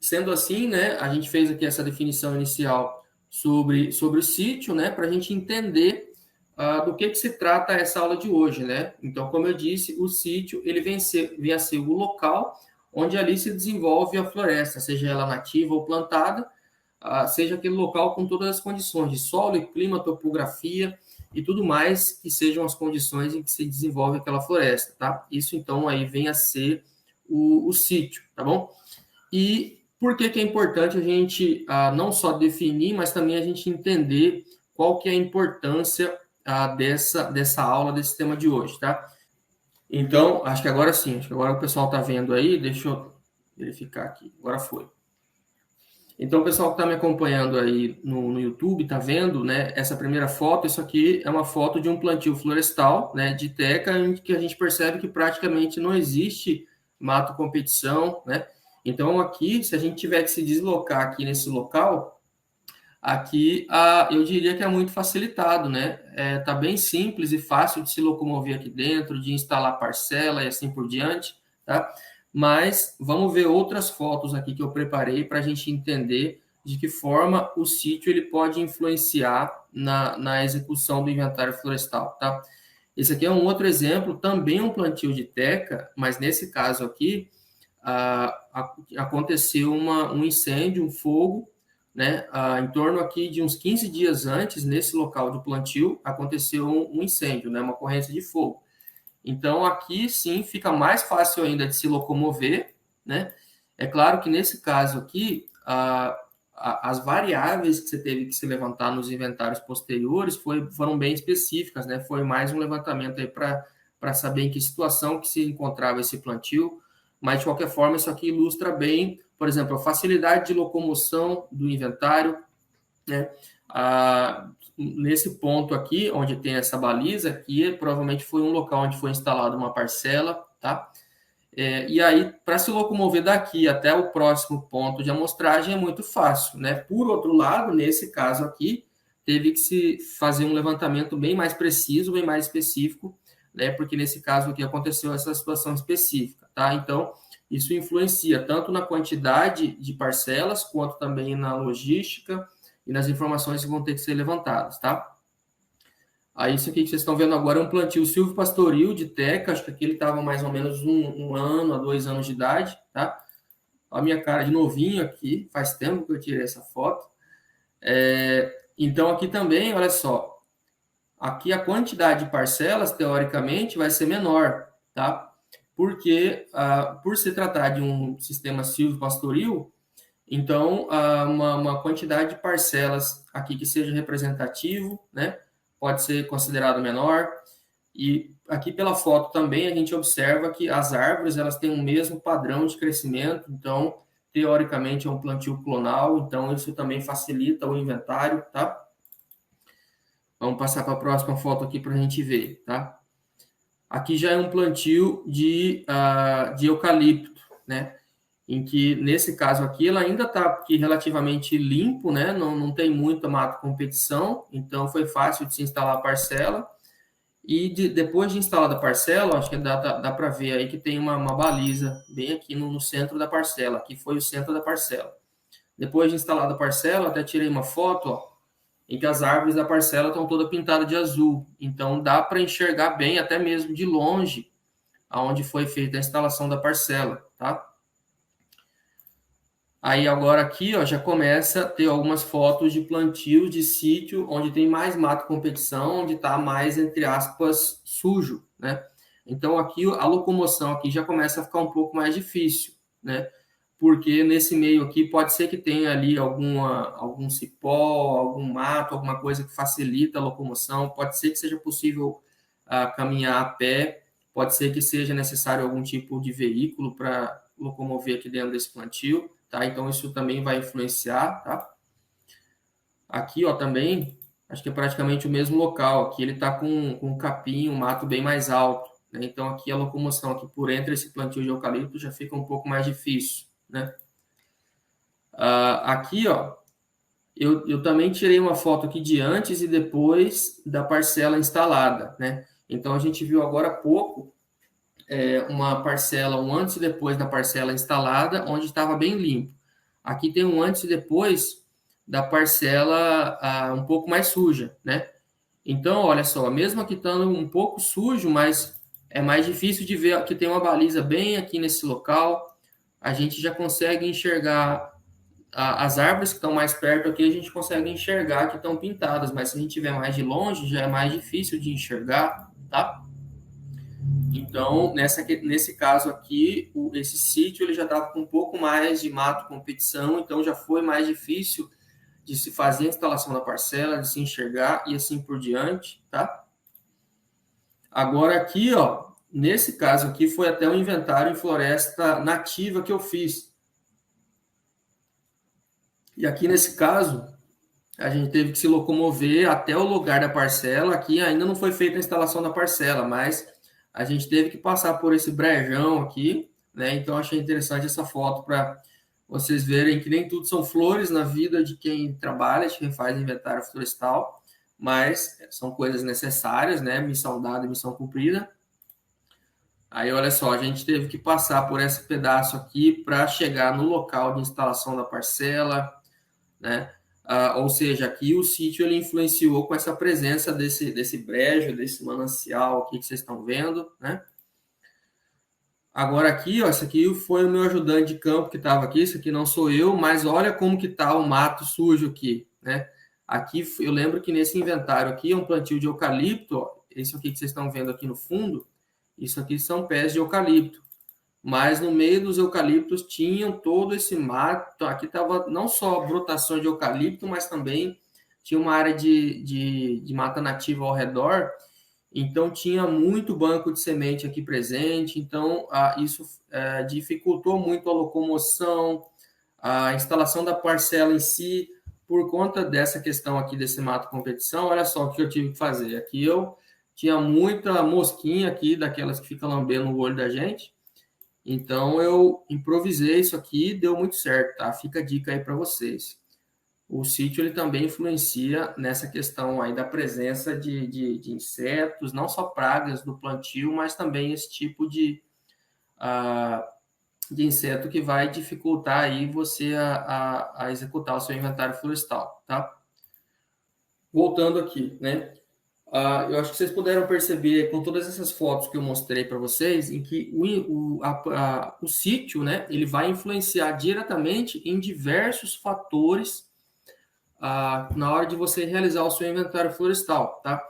Sendo assim, né, a gente fez aqui essa definição inicial sobre o sítio, né, para a gente entender do que se trata essa aula de hoje, né? Então, como eu disse, o sítio ele vem a ser o local onde ali se desenvolve a floresta, seja ela nativa ou plantada, seja aquele local com todas as condições de solo, clima, topografia e tudo mais que sejam as condições em que se desenvolve aquela floresta, tá? Isso então aí vem a ser o sítio, tá bom? E por que é importante a gente não só definir, mas também a gente entender qual que é a importância dessa aula, desse tema de hoje, tá? Então, acho que agora sim, acho que agora o pessoal está vendo aí, deixa eu verificar aqui, agora foi. Então, o pessoal que está me acompanhando aí no YouTube está vendo, né, essa primeira foto. Isso aqui é uma foto de um plantio florestal, né, de teca, em que a gente percebe que praticamente não existe mato competição, né? Então, aqui, se a gente tiver que se deslocar aqui nesse local, aqui eu diria que é muito facilitado, né? Tá bem simples e fácil de se locomover aqui dentro, de instalar parcela e assim por diante, tá? Mas vamos ver outras fotos aqui que eu preparei para a gente entender de que forma o sítio ele pode influenciar na execução do inventário florestal, tá? Esse aqui é um outro exemplo, também um plantio de teca, mas nesse caso aqui aconteceu um incêndio, um fogo, né? Em torno aqui de uns 15 dias antes, nesse local de plantio, aconteceu um incêndio, né? Uma ocorrência de fogo. Então, aqui sim fica mais fácil ainda de se locomover, né? É claro que nesse caso aqui, as variáveis que você teve que se levantar nos inventários posteriores foram bem específicas, né? Foi mais um levantamento aí para saber em que situação que se encontrava esse plantio, mas de qualquer forma isso aqui ilustra bem, por exemplo, a facilidade de locomoção do inventário, né? Nesse ponto aqui, onde tem essa baliza, aqui provavelmente foi um local onde foi instalada uma parcela, tá? E aí, para se locomover daqui até o próximo ponto de amostragem é muito fácil, né? Por outro lado, nesse caso aqui, teve que se fazer um levantamento bem mais preciso, bem mais específico, né? Porque nesse caso aqui aconteceu essa situação específica, tá? Então, isso influencia tanto na quantidade de parcelas, quanto também na logística e nas informações que vão ter que ser levantadas, tá? Aí isso aqui que vocês estão vendo agora é um plantio silvio pastoril de teca, acho que aqui ele estava mais ou menos um ano a 2 anos de idade, tá? A minha cara de novinho aqui, faz tempo que eu tirei essa foto. Então aqui também, olha só, aqui a quantidade de parcelas, teoricamente, vai ser menor, tá? Porque, por se tratar de um sistema silvio pastoril, então, uma quantidade de parcelas aqui que seja representativo, né? Pode ser considerado menor. E aqui pela foto também a gente observa que as árvores elas têm o mesmo padrão de crescimento, então teoricamente é um plantio clonal, então isso também facilita o inventário, tá? Vamos passar para a próxima foto aqui para a gente ver, tá? Aqui já é um plantio de eucalipto, né? Em que, nesse caso aqui, ela ainda está relativamente limpo, né? Não tem muita mato competição, então foi fácil de se instalar a parcela. E depois de instalada a parcela, acho que dá para ver aí que tem uma baliza bem aqui no centro da parcela. Aqui foi o centro da parcela. Depois de instalada a parcela, até tirei uma foto, ó, em que as árvores da parcela estão todas pintadas de azul. Então dá para enxergar bem, até mesmo de longe, aonde foi feita a instalação da parcela, tá? Aí agora aqui, ó, já começa a ter algumas fotos de plantio de sítio onde tem mais mato competição, onde está mais, entre aspas, sujo, né? Então aqui a locomoção aqui já começa a ficar um pouco mais difícil, né? Porque nesse meio aqui pode ser que tenha ali algum cipó, algum mato, alguma coisa que facilita a locomoção, pode ser que seja possível caminhar a pé, pode ser que seja necessário algum tipo de veículo para locomover aqui dentro desse plantio, tá? Então isso também vai influenciar, tá? Aqui, ó, também, acho que é praticamente o mesmo local. Aqui ele está com um capim, um mato bem mais alto, né? Então aqui a locomoção aqui por entre esse plantio de eucalipto já fica um pouco mais difícil, né? Aqui, ó, eu também tirei uma foto aqui de antes e depois da parcela instalada, né? Então a gente viu agora há pouco uma parcela, um antes e depois da parcela instalada, onde estava bem limpo. aqui tem um antes e depois da parcela um pouco mais suja, né? Então, olha só, mesmo aqui estando um pouco sujo, mas é mais difícil de ver que tem uma baliza bem aqui nesse local. A gente já consegue enxergar as árvores que estão mais perto aqui, a gente consegue enxergar que estão pintadas, mas se a gente estiver mais de longe, já é mais difícil de enxergar, tá? Então, nesse caso aqui, esse sítio ele já estava com um pouco mais de mato competição, então já foi mais difícil de se fazer a instalação da parcela, de se enxergar e assim por diante, tá? Agora aqui, ó, nesse caso aqui foi até um inventário em floresta nativa que eu fiz. E aqui nesse caso, a gente teve que se locomover até o lugar da parcela. Aqui ainda não foi feita a instalação da parcela, mas a gente teve que passar por esse brejão aqui, né? Então achei interessante essa foto para vocês verem que nem tudo são flores na vida de quem trabalha, de quem faz inventário florestal, mas são coisas necessárias, né? Missão dada, missão cumprida. Aí, olha só, a gente teve que passar por esse pedaço aqui para chegar no local de instalação da parcela, né? Ou seja, aqui o sítio ele influenciou com essa presença desse brejo, desse manancial aqui que vocês estão vendo, né? Agora aqui, ó, esse aqui foi o meu ajudante de campo que estava aqui, isso aqui não sou eu, mas olha como que tá o mato sujo aqui, né? Aqui, eu lembro que nesse inventário aqui é um plantio de eucalipto, ó, esse aqui que vocês estão vendo aqui no fundo, isso aqui são pés de eucalipto, mas no meio dos eucaliptos tinham todo esse mato, aqui estava não só brotações de eucalipto, mas também tinha uma área de mata nativa ao redor, então tinha muito banco de semente aqui presente, então isso dificultou muito a locomoção, a instalação da parcela em si, por conta dessa questão aqui desse mato competição. Olha só o que eu tive que fazer. Aqui eu tinha muita mosquinha aqui, daquelas que ficam lambendo o olho da gente, então eu improvisei isso aqui e deu muito certo, tá? Fica a dica aí para vocês. O sítio ele também influencia nessa questão aí da presença de insetos, não só pragas do plantio, mas também esse tipo de inseto que vai dificultar aí você a executar o seu inventário florestal, tá? Voltando aqui, né? Eu acho que vocês puderam perceber com todas essas fotos que eu mostrei para vocês, em que o sítio, né, ele vai influenciar diretamente em diversos fatores na hora de você realizar o seu inventário florestal, tá?